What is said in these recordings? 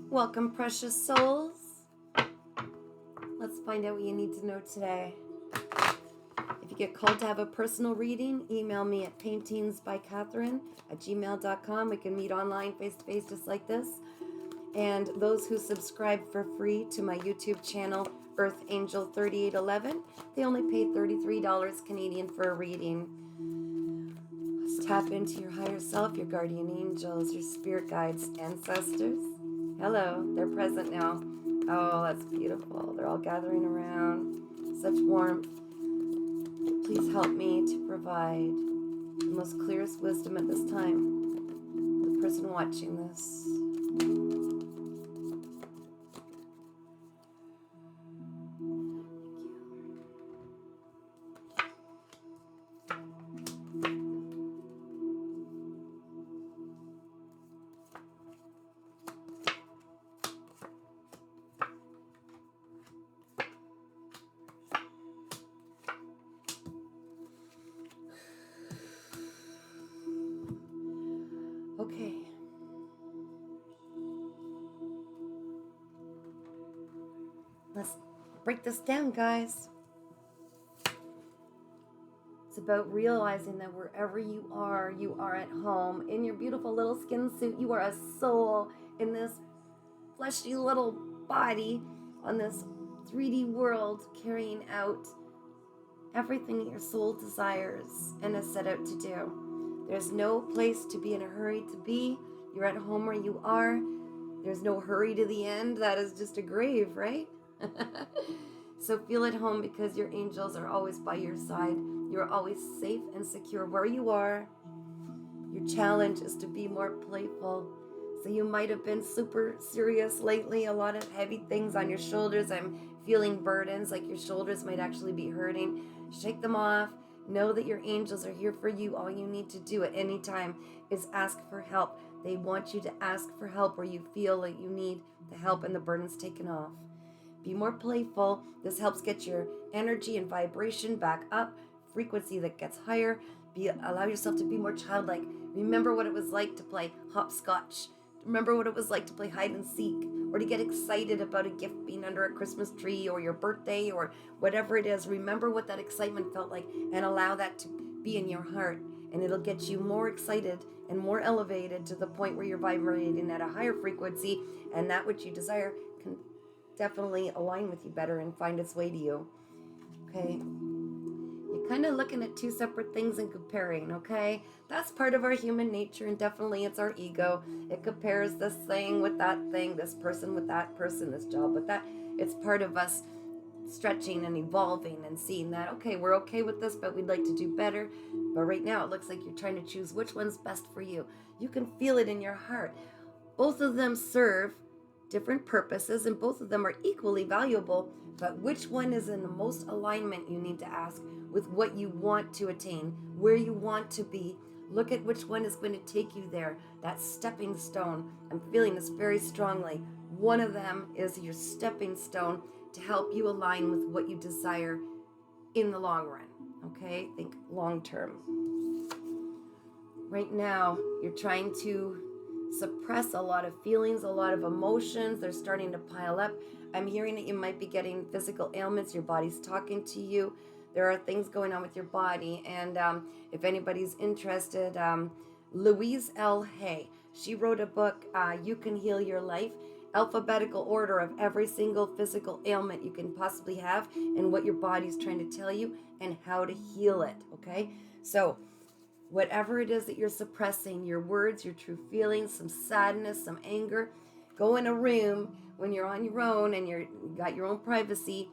Welcome, precious souls. Let's find out what you need to know today. If you get called to have a personal reading, email me at paintingsbycatherine@gmail.com. We can meet online, face-to-face, just like this. And those who subscribe for free to my YouTube channel, Earth Angel 3811, they only pay $33 Canadian for a reading. Let's tap into your higher self, your guardian angels, your spirit guides, ancestors. Hello, they're present now. Oh, that's beautiful. They're all gathering around. Such warmth. Please help me to provide the most clearest wisdom at this time. The person watching this. Okay. Let's break this down, guys. It's about realizing that wherever you are at home. In your beautiful little skin suit, you are a soul in this fleshy little body on this 3D world, carrying out everything that your soul desires and is set out to do. There's no place to be in a hurry to be. You're at home where you are. There's no hurry to the end. That is just a grave, right? So feel at home because your angels are always by your side. You're always safe and secure where you are. Your challenge is to be more playful. So you might have been super serious lately, a lot of heavy things on your shoulders. I'm feeling burdens, like your shoulders might actually be hurting. Shake them off. Know that your angels are here for you. All you need to do at any time is ask for help. They want you to ask for help where you feel like you need the help and the burden's taken off. Be more playful. This helps get your energy and vibration back up, frequency that gets higher. Allow yourself to be more childlike. Remember what it was like to play hopscotch. Remember what it was like to play hide and seek, or to get excited about a gift being under a Christmas tree, or your birthday, or whatever it is. Remember what that excitement felt like and allow that to be in your heart, and it'll get you more excited and more elevated to the point where you're vibrating at a higher frequency, and that which you desire can definitely align with you better and find its way to you. Okay? You're kind of looking at two separate things and comparing, okay? That's part of our human nature, and definitely it's our ego. It compares this thing with that thing, this person with that person, this job with that. It's part of us stretching and evolving and seeing that, okay, we're okay with this, but we'd like to do better. But right now it looks like you're trying to choose which one's best for you. You can feel it in your heart. Both of them serve different purposes, and both of them are equally valuable, but which one is in the most alignment, you need to ask with what you want to attain, where you want to be. Look at which one is going to take you there, that stepping stone. I'm feeling this very strongly. One of them is your stepping stone to help you align with what you desire in the long run. Okay, think long term. Right now, you're trying to suppress a lot of feelings, a lot of emotions. They're starting to pile up. I'm hearing that you might be getting physical ailments. Your body's talking to you. There are things going on with your body. And if anybody's interested, Louise L. Hay, she wrote a book, You Can Heal Your Life, alphabetical order of every single physical ailment you can possibly have and what your body's trying to tell you and how to heal it, okay? So whatever it is that you're suppressing, your words, your true feelings, some sadness, some anger, go in a room when you're on your own and you got your own privacy,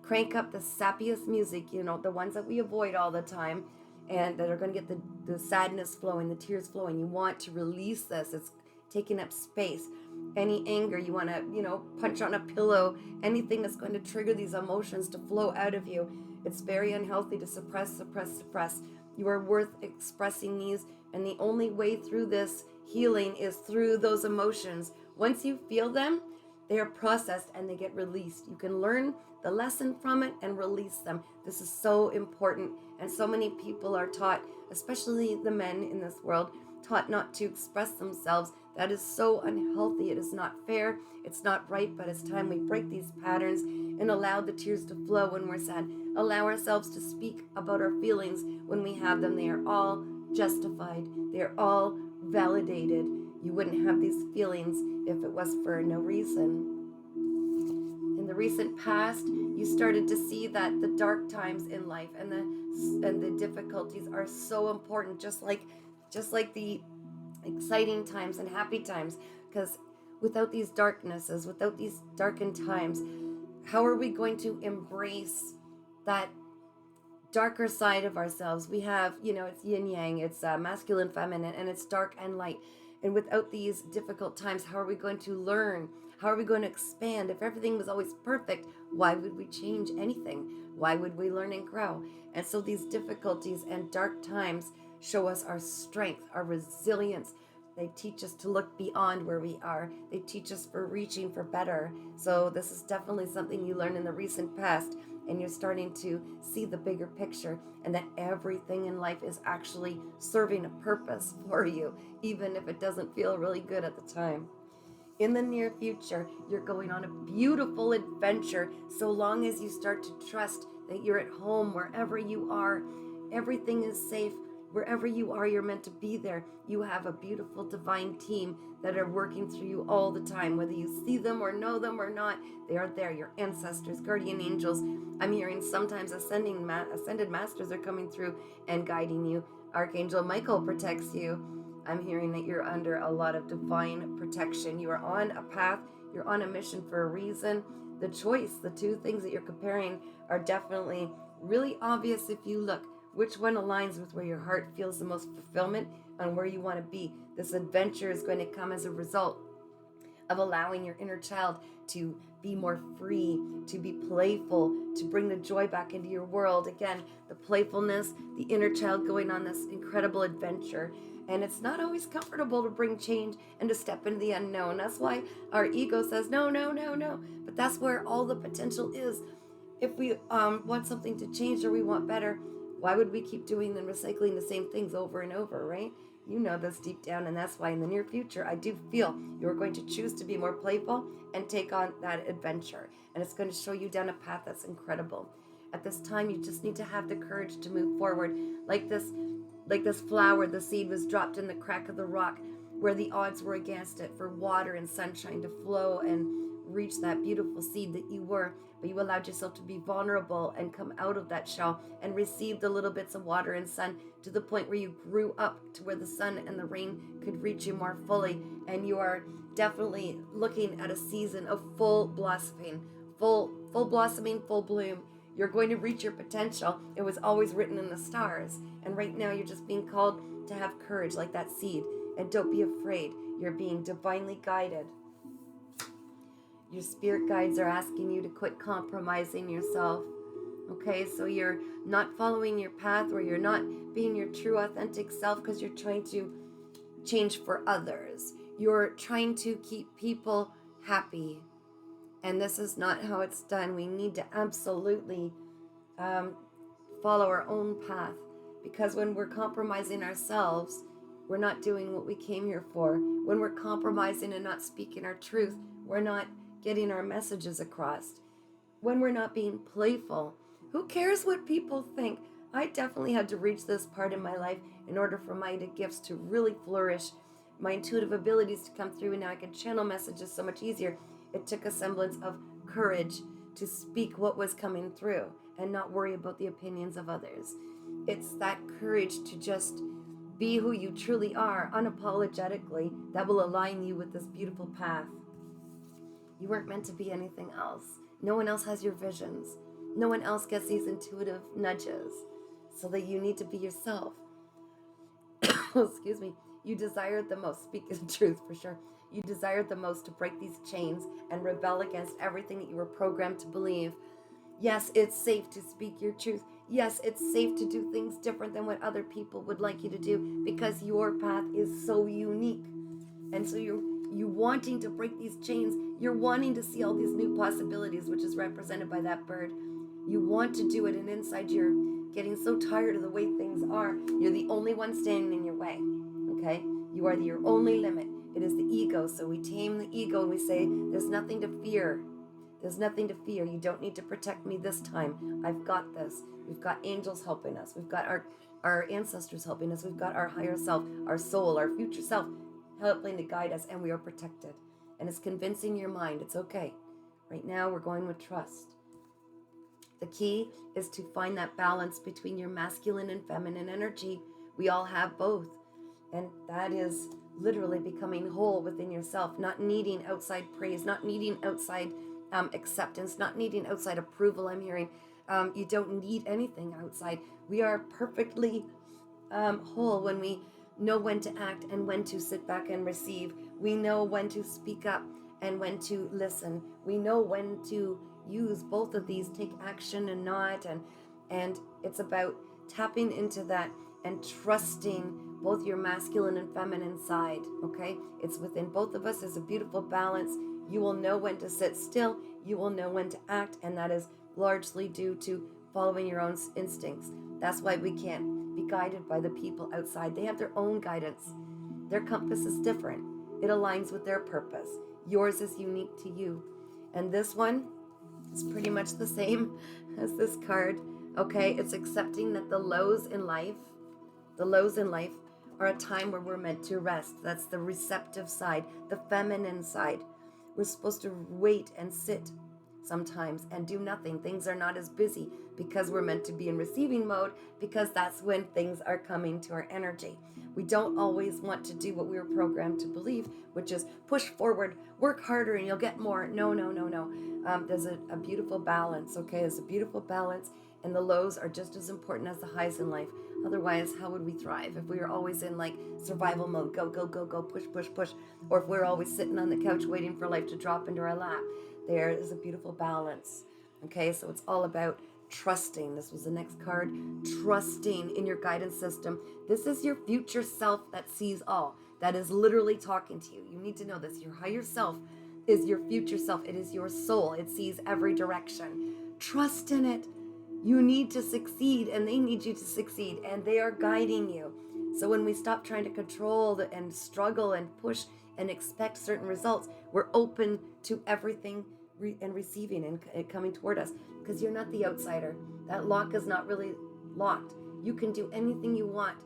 crank up the sappiest music, the ones that we avoid all the time, and that are going to get the sadness flowing, the tears flowing. You want to release this. It's taking up space. Any anger, you want to, punch on a pillow, anything that's going to trigger these emotions to flow out of you. It's very unhealthy to suppress. You are worth expressing these, and the only way through this healing is through those emotions. Once you feel them, they are processed and they get released. You can learn the lesson from it and release them. This is so important, and so many people are taught, especially the men in this world, taught not to express themselves, That is so unhealthy. It is not fair. It's not right, but it's time we break these patterns and allow the tears to flow when we're sad. Allow ourselves to speak about our feelings when we have them. They are all justified. They are all validated. You wouldn't have these feelings if it was for no reason. In the recent past, you started to see that the dark times in life and the difficulties are so important, just like the exciting times and happy times. Because without these darknesses, without these darkened times, how are we going to embrace that darker side of ourselves? We have, it's yin yang, it's masculine, feminine, and it's dark and light. And without these difficult times, how are we going to learn? How are we going to expand? If everything was always perfect, why would we change anything? Why would we learn and grow? And so these difficulties and dark times show us our strength, our resilience. They teach us to look beyond where we are. They teach us for reaching for better. So this is definitely something you learned in the recent past, and you're starting to see the bigger picture, and that everything in life is actually serving a purpose for you, even if it doesn't feel really good at the time. In the near future, you're going on a beautiful adventure so long as you start to trust that you're at home wherever you are. Everything is safe. Wherever you are, you're meant to be there. You have a beautiful divine team that are working through you all the time. Whether you see them or know them or not, they are there. Your ancestors, guardian angels. I'm hearing sometimes ascended masters are coming through and guiding you. Archangel Michael protects you. I'm hearing that you're under a lot of divine protection. You are on a path. You're on a mission for a reason. The choice, the two things that you're comparing are definitely really obvious if you look. Which one aligns with where your heart feels the most fulfillment and where you want to be? This adventure is going to come as a result of allowing your inner child to be more free, to be playful, to bring the joy back into your world. Again, the playfulness, the inner child going on this incredible adventure. And it's not always comfortable to bring change and to step into the unknown. That's why our ego says, no, no, no, no. But that's where all the potential is. If we want something to change or we want better, why would we keep doing and recycling the same things over and over, right? You know this deep down, and that's why in the near future, I do feel you're going to choose to be more playful and take on that adventure. And it's going to show you down a path that's incredible. At this time, you just need to have the courage to move forward. Like this flower, the seed was dropped in the crack of the rock where the odds were against it for water and sunshine to flow and reach that beautiful seed that you were. But you allowed yourself to be vulnerable and come out of that shell and receive the little bits of water and sun to the point where you grew up to where the sun and the rain could reach you more fully. And you are definitely looking at a season of full blossoming, full blossoming, full bloom. You're going to reach your potential. It was always written in the stars. And right now you're just being called to have courage like that seed. And don't be afraid. You're being divinely guided. Your spirit guides are asking you to quit compromising yourself. Okay, so you're not following your path, or you're not being your true authentic self because you're trying to change for others. You're trying to keep people happy. And this is not how it's done. We need to absolutely follow our own path, because when we're compromising ourselves, we're not doing what we came here for. When we're compromising and not speaking our truth, we're not getting our messages across. When we're not being playful, who cares what people think? I definitely had to reach this part in my life in order for my gifts to really flourish, my intuitive abilities to come through, and now I can channel messages so much easier. It took a semblance of courage to speak what was coming through and not worry about the opinions of others. It's that courage to just be who you truly are unapologetically that will align you with this beautiful path. You weren't meant to be anything else. No one else has your visions. No one else gets these intuitive nudges. So that you need to be yourself. Excuse me. You desired the most, speak the truth for sure. You desired the most to break these chains and rebel against everything that you were programmed to believe. Yes, it's safe to speak your truth. Yes, it's safe to do things different than what other people would like you to do, because your path is so unique. And so you wanting to break these chains, you're wanting to see all these new possibilities, which is represented by that bird. You want to do it, and inside you're getting so tired of the way things are. You're the only one standing in your way, okay? You are your only limit. It is the ego. So we tame the ego and we say, there's nothing to fear. There's nothing to fear. You don't need to protect me this time. I've got this. We've got angels helping us. We've got our ancestors helping us. We've got our higher self, our soul, our future self helping to guide us, and we are protected. And it's convincing your mind it's okay. Right now, we're going with trust. The key is to find that balance between your masculine and feminine energy. We all have both. And that is literally becoming whole within yourself, not needing outside praise, not needing outside acceptance, not needing outside approval. I'm hearing you don't need anything outside. We are perfectly whole when we know when to act and when to sit back and receive. We know when to speak up and when to listen. We know when to use both of these, take action and not. And it's about tapping into that and trusting both your masculine and feminine side, okay? It's within both of us. It's a beautiful balance. You will know when to sit still. You will know when to act, and that is largely due to following your own instincts. That's why we can't be guided by the people outside. They have their own guidance. Their compass is different. It aligns with their purpose. Yours is unique to you. And this one is pretty much the same as this card, okay? It's accepting that the lows in life are a time where we're meant to rest. That's the receptive side, the feminine side. We're supposed to wait and sit sometimes and do nothing. Things are not as busy because we're meant to be in receiving mode, because that's when things are coming to our energy. We don't always want to do what we were programmed to believe, which is push forward, work harder, and you'll get more. No. There's a beautiful balance, okay? There's a beautiful balance, and the lows are just as important as the highs in life. Otherwise, how would we thrive if we were always in like survival mode, go, push, or if we're always sitting on the couch waiting for life to drop into our lap? There is a beautiful balance, okay? So it's all about trusting. This was the next card. Trusting in your guidance system. This is your future self that sees all. That is literally talking to you. You need to know this. Your higher self is your future self. It is your soul. It sees every direction. Trust in it. You need to succeed, and they need you to succeed, and they are guiding you. So when we stop trying to control and struggle and push and expect certain results, we're open to everything and receiving and coming toward us, because you're not the outsider. That lock is not really locked. You can do anything you want.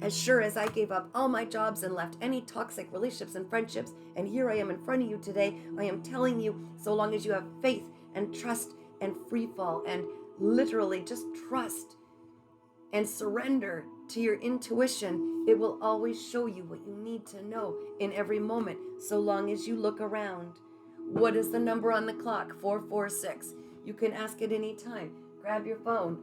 As sure as I gave up all my jobs and left any toxic relationships and friendships, and here I am in front of you today, I am telling you, so long as you have faith and trust and free fall and literally just trust and surrender to your intuition, it will always show you what you need to know in every moment, so long as you look around. What is the number on the clock? 446. You can ask it any time. Grab your phone.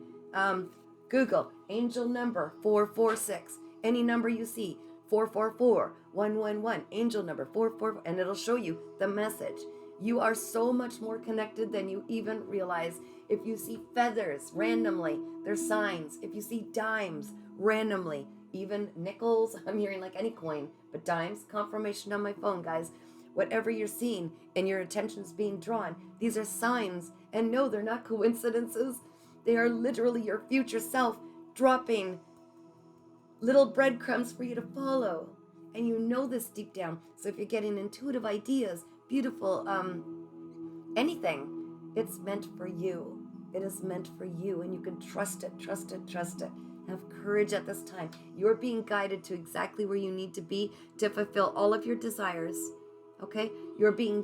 Google angel number 446. Any number you see, 444, 111, angel number 444, and it'll show you the message. You are so much more connected than you even realize. If you see feathers randomly, they're signs. If you see dimes randomly, even nickels, I'm hearing like any coin, but dimes, confirmation on my phone, guys. Whatever you're seeing and your attention's being drawn, these are signs. And no, they're not coincidences. They are literally your future self dropping little breadcrumbs for you to follow. And you know this deep down. So if you're getting intuitive ideas, beautiful, anything, it's meant for you. It is meant for you, and you can trust it. Have courage at this time. You're being guided to exactly where you need to be to fulfill all of your desires, okay? You're being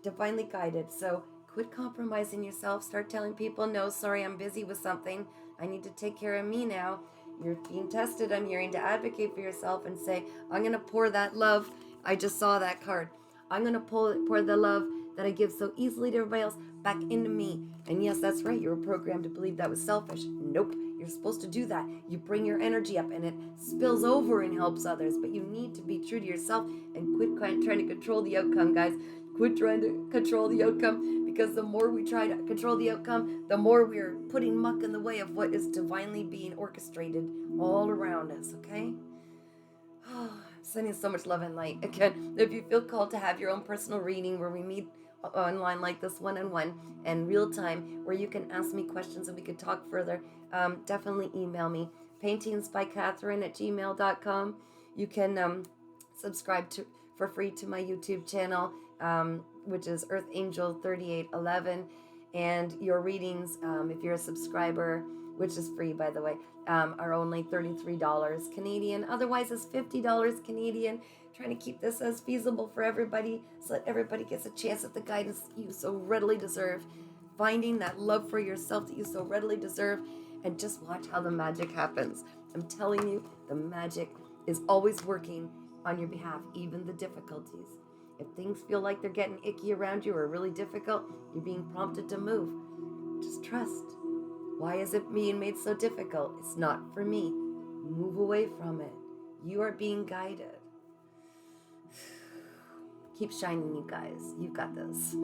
divinely guided. So quit compromising yourself. Start telling people, no, sorry, I'm busy with something. I need to take care of me now. You're being tested. I'm hearing to advocate for yourself and say, I'm going to pour that love. I just saw that card. I'm going to pour the love that I give so easily to everybody else back into me. And yes, that's right. You were programmed to believe that was selfish. Nope. You're supposed to do that. You bring your energy up and it spills over and helps others. But you need to be true to yourself and quit trying to control the outcome, guys. Quit trying to control the outcome, because the more we try to control the outcome, the more we're putting muck in the way of what is divinely being orchestrated all around us, okay? Oh, I'm sending so much love and light. Again, if you feel called to have your own personal reading where we meet online like this one-on-one and real time, where you can ask me questions and we could talk further, definitely email me, paintingsbycatherine@gmail.com. You can subscribe for free to my YouTube channel, which is Earth Angel 3811. And your readings, if you're a subscriber, which is free, by the way, are only $33 Canadian. Otherwise, it's $50 Canadian. Trying to keep this as feasible for everybody so that everybody gets a chance at the guidance you so readily deserve. Finding that love for yourself that you so readily deserve, and just watch how the magic happens. I'm telling you, the magic is always working on your behalf, even the difficulties. If things feel like they're getting icky around you or really difficult, you're being prompted to move. Just trust. Why is it being made so difficult? It's not for me. Move away from it. You are being guided. Keep shining, you guys. You've got this.